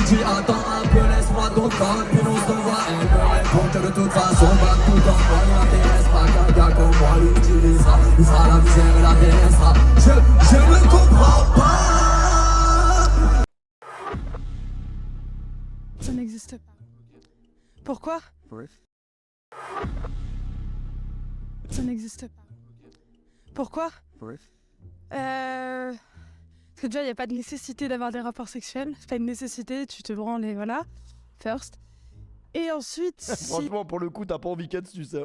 dis attends un peu, laisse-moi ton code, puis on s'envoie. Elle me répond que de toute façon, bah tout en moi ne m'intéresse pas. Qu'un gars comme moi l'utilisera, il fera la misère et la délaissera. Je ne comprends pas. Ça n'existe pas. Pourquoi? Bref. Ça n'existe pas. Pourquoi? Bref. Parce que déjà, il n'y a pas de nécessité d'avoir des rapports sexuels. C'est pas une nécessité, tu te branles et voilà. First. Et ensuite, Franchement, pour le coup, t'as pas envie qu'elle tu sais.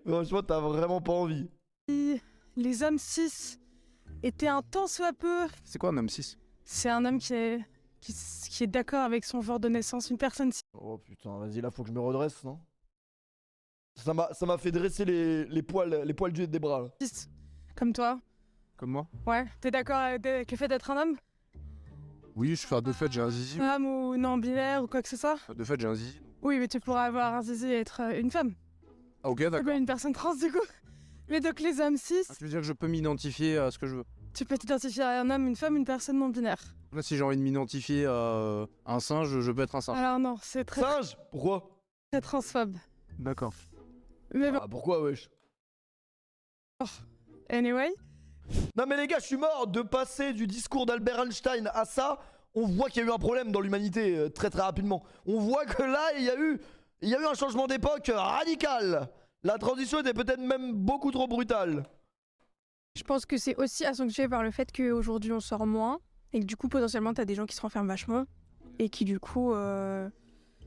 Franchement, t'as vraiment pas envie. si les hommes cis étaient un tant soit peu... C'est quoi un homme 6? C'est un homme qui est d'accord avec son genre de naissance, une personne cis. Oh putain, vas-y, là, faut que je me redresse, non? Ça m'a fait dresser les poils des bras, là. Comme toi. Comme moi? Ouais. T'es d'accord avec le fait d'être un homme? Oui, je fais de fait, j'ai un zizi. Homme ou non binaire ou quoi que ce soit? De fait, j'ai un zizi. Oui, mais tu pourras avoir un zizi et être une femme. Ah, ok, d'accord. Une personne trans du coup. Mais donc les hommes cis, Ah, tu veux dire que je peux m'identifier à ce que je veux? tu peux t'identifier à un homme, une femme, une personne non binaire. Là, si j'ai envie de m'identifier à un singe, je peux être un singe. Alors non, c'est très, Singe? Pourquoi? très transphobe. D'accord. Mais bon, Ah, pourquoi, wesh? anyway. Non mais les gars, je suis mort de passer du discours d'Albert Einstein à ça. On voit qu'il y a eu un problème dans l'humanité très très rapidement. On voit que là, il y a eu un changement d'époque radical. La transition était peut-être même beaucoup trop brutale. Je pense que c'est aussi accentué par le fait qu'aujourd'hui on sort moins et que du coup potentiellement t'as des gens qui se renferment vachement et qui du coup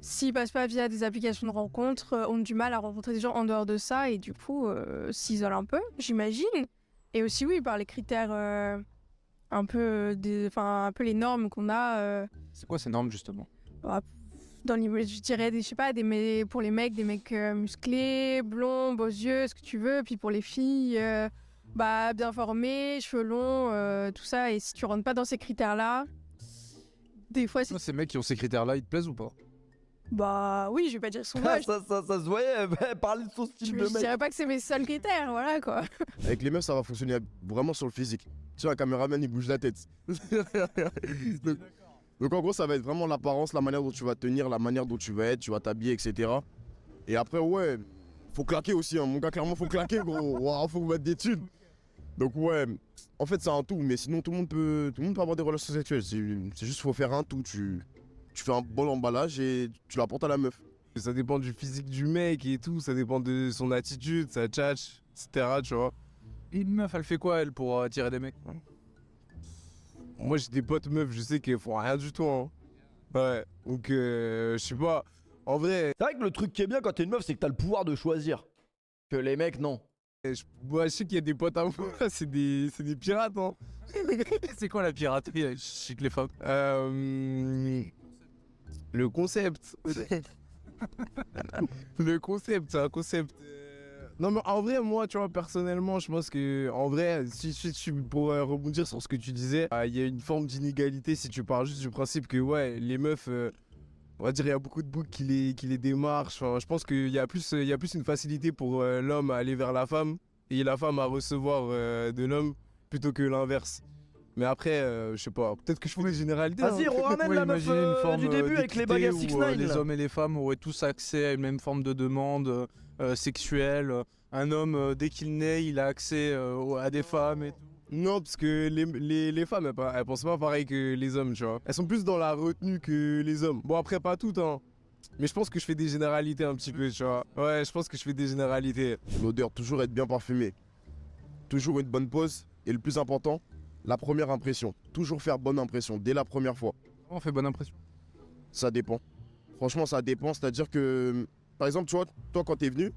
s'ils passent pas via des applications de rencontres ont du mal à rencontrer des gens en dehors de ça et du coup s'isolent un peu, j'imagine. Et aussi oui par les critères un peu les normes qu'on a C'est quoi ces normes, justement? dans je dirais je sais pas pour les mecs des mecs musclés, blonds, beaux yeux, ce que tu veux, puis pour les filles bien formés, cheveux longs, tout ça. Et si tu rentres pas dans ces critères-là, des fois, Moi, ces mecs qui ont ces critères-là, ils te plaisent ou pas? bah oui, je vais pas dire son Ah, âge. ça se voyait, parler de son style de Je mec. dirais pas que c'est mes seuls critères, voilà quoi. Avec les meufs, ça va fonctionner vraiment sur le physique. Tu vois, un caméraman, il bouge la tête. donc en gros, ça va être vraiment l'apparence, la manière dont tu vas tenir, la manière dont tu vas être, tu vas t'habiller, etc. Et après, ouais, faut claquer aussi, hein. Mon gars, clairement, faut claquer, gros. Waouh, faut mettre des thunes. Donc ouais, en fait, c'est un tout, mais sinon, tout le monde peut avoir des relations sexuelles. C'est juste, faut faire un tout. Tu fais un bon emballage et tu l'apportes à la meuf. Ça dépend du physique du mec et tout, ça dépend de son attitude, sa tchatch, etc. Tu vois. Et une meuf, elle fait quoi, elle, pour attirer des mecs? Moi j'ai des potes meufs, je sais qu'elles font rien du tout. Hein. Ouais, donc je sais pas. En vrai, C'est vrai que le truc qui est bien quand t'es une meuf, c'est que t'as le pouvoir de choisir. Que les mecs, non. je sais qu'il y a des potes à moi, c'est des pirates. Hein. C'est quoi la piraterie chez les femmes? Le concept. Le concept, c'est un concept. Non mais en vrai, moi, tu vois, personnellement, je pense que, en vrai, si pour rebondir sur ce que tu disais, il y a une forme d'inégalité si tu pars juste du principe que, ouais, les meufs, on va dire, il y a beaucoup de boucs qui les démarchent. Enfin, je pense qu'il y a plus une facilité pour l'homme à aller vers la femme et la femme à recevoir de l'homme plutôt que l'inverse. Mais après, je sais pas, peut-être que je ferai une généralité. Vas-y, hein. ramène la meuf Imaginer une forme du début avec les baguettes d'équité 6 où 9 les hommes et les femmes auraient tous accès à une même forme de demande sexuelle. Un homme, dès qu'il naît, il a accès à des femmes et tout. Non, parce que les femmes, elles pensent pas pareil que les hommes, tu vois. Elles sont plus dans la retenue que les hommes. Bon, après, pas toutes, hein. Mais je pense que je fais des généralités un petit peu, tu vois. Ouais, je pense que je fais des généralités. L'odeur, toujours être bien parfumé. Toujours une bonne pose. Et le plus important, la première impression. Toujours faire bonne impression dès la première fois. On fait bonne impression. Ça dépend. Franchement, ça dépend. C'est-à-dire que, par exemple, tu vois, toi, quand t'es venu,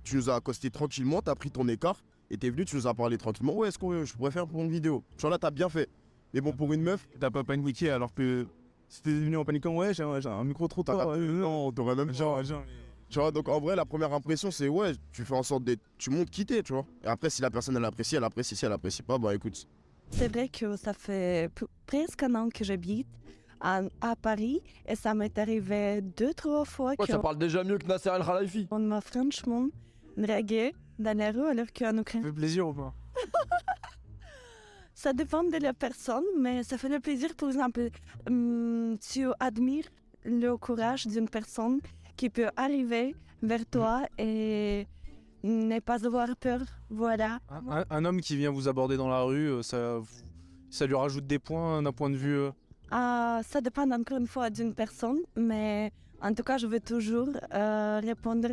tu nous as accosté tranquillement, t'as pris ton écart et t'es venu, tu nous as parlé tranquillement. Ouais, est-ce que je pourrais faire pour une vidéo? Tu vois, là, t'as bien fait. Mais bon, pour une meuf, T'as pas paniqué alors que si t'es venu en paniquant, ouais, j'ai un micro trop tard. non, t'aurais même. Tu vois, donc en vrai, la première impression, c'est ouais, tu fais en sorte d'être. Tu montes quitter, tu vois. Et après, si la personne, elle apprécie, elle apprécie. Si elle apprécie pas, bah écoute. C'est vrai que ça fait presque un an que j'habite à Paris et ça m'est arrivé 2-3 fois Ouais, ça parle déjà mieux que Nasser El Khalifi. qu'on m'a franchement dragué dans la rue alors qu'en Ça Ukraine. fait plaisir ou pas? Ça dépend de la personne, mais ça fait le plaisir. Par exemple, tu admires le courage d'une personne qui peut arriver vers toi et ne pas avoir peur. Voilà. Un homme qui vient vous aborder dans la rue, ça lui rajoute des points d'un point de vue. Ça dépend encore une fois d'une personne, mais en tout cas, je veux toujours répondre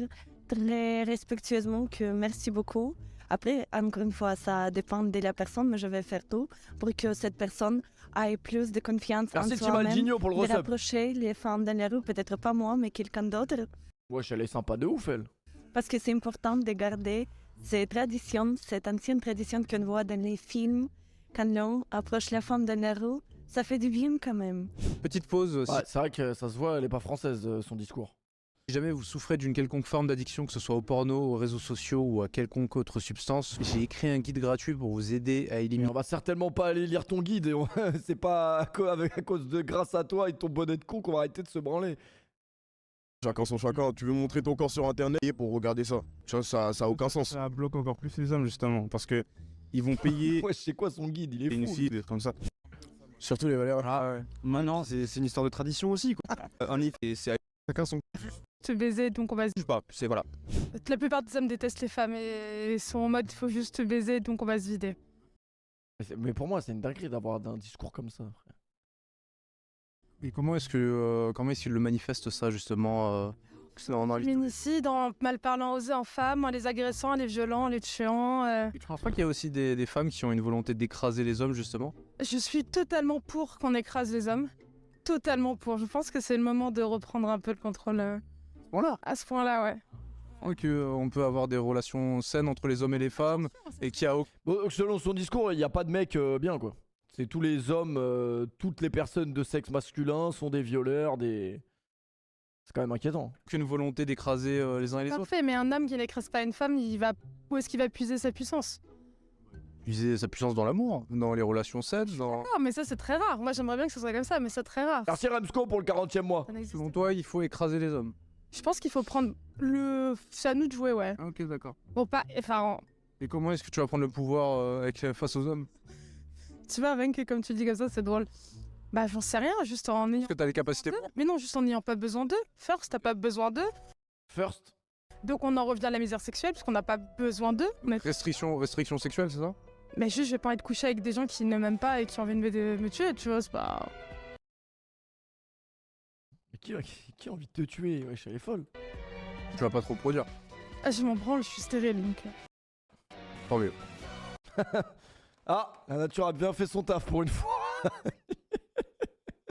très respectueusement que merci beaucoup. Après, encore une fois, ça dépend de la personne, mais je vais faire tout pour que cette personne ait plus de confiance en Merci soi-même, Timaldinho pour le de resub. rapprocher les femmes dans la rue, peut-être pas moi, mais quelqu'un d'autre. Wesh, elle est sympa de ouf, elle. Parce que c'est important de garder ces traditions, cette ancienne tradition qu'on voit dans les films, quand l'on approche la femme dans la rue, ça fait du bien quand même. Petite pause. Ouais, c'est vrai que ça se voit, elle est pas française, son discours. Si jamais vous souffrez d'une quelconque forme d'addiction, que ce soit au porno, aux réseaux sociaux ou à quelconque autre substance, j'ai écrit un guide gratuit pour vous aider à Mais éliminer. on va certainement pas aller lire ton guide, et c'est pas à cause de grâce à toi et ton bonnet de con qu'on va arrêter de se branler. Chacun son chacun. Tu veux montrer ton corps sur internet et pour regarder ça. Tu vois, ça a aucun sens. Ça bloque encore plus les hommes justement, parce que ils vont payer Wesh, c'est quoi son guide? Il est une fou. fille, des trucs comme ça. Surtout les valeurs. Ah ouais. Maintenant, c'est une histoire de tradition aussi, quoi. En effet, c'est Chacun son. Te baiser, donc on va se... je sais pas, c'est voilà. La plupart des hommes détestent les femmes et sont en mode il faut juste te baiser, donc on va se vider. Mais pour moi, c'est une dinguerie d'avoir un discours comme ça, frère. Et comment est-ce qu'il le manifeste ça justement c'est en invite- Féminicide, en mal parlant aux en femmes, en les agressant, en les violant, en les tuant. Tu penses pas qu'il y a aussi des femmes qui ont une volonté d'écraser les hommes justement? Je suis totalement pour qu'on écrase les hommes. Totalement pour. Je pense que c'est le moment de reprendre un peu le contrôle. Voilà. À ce point-là, ouais. On peut avoir des relations saines entre les hommes et les femmes et qu'il y a Bon, selon son discours, il n'y a pas de mec bien, quoi. C'est tous les hommes, toutes les personnes de sexe masculin sont des violeurs, des... C'est quand même inquiétant. aucune volonté d'écraser les uns et les autres. Parfait, mais un homme qui n'écrase pas une femme, où est-ce qu'il va puiser sa puissance? Puiser sa puissance dans l'amour, dans les relations saines, dans... Ah, mais ça c'est très rare. Moi j'aimerais bien que ce soit comme ça, mais c'est très rare. Merci Ramsco pour le 40e mois. Ça n'existe Selon toi, il faut écraser les hommes. Je pense qu'il faut prendre le... C'est à nous de jouer, ouais. Ok, d'accord. Bon, pas... Enfin, Et comment est-ce que tu vas prendre le pouvoir face aux hommes? tu vois, rien que comme tu le dis comme ça, c'est drôle. Bah, j'en sais rien, juste en ayant... Est-ce que t'as les capacités pour? Mais non, juste en n'ayant pas besoin d'eux. First, t'as pas besoin d'eux. First. Donc on en revient à la misère sexuelle, parce qu'on n'a pas besoin d'eux. Mais... Restriction sexuelle, c'est ça? mais juste, je vais pas envie de coucher avec des gens qui ne m'aiment pas et qui ont envie de me tuer, tu vois, c'est pas... Mais qui a envie de te tuer? Wesh, elle est folle. Tu vas pas trop produire. Ah, je m'en branle, je suis stérile, donc... Tant mieux. Ah, la nature a bien fait son taf pour une fois.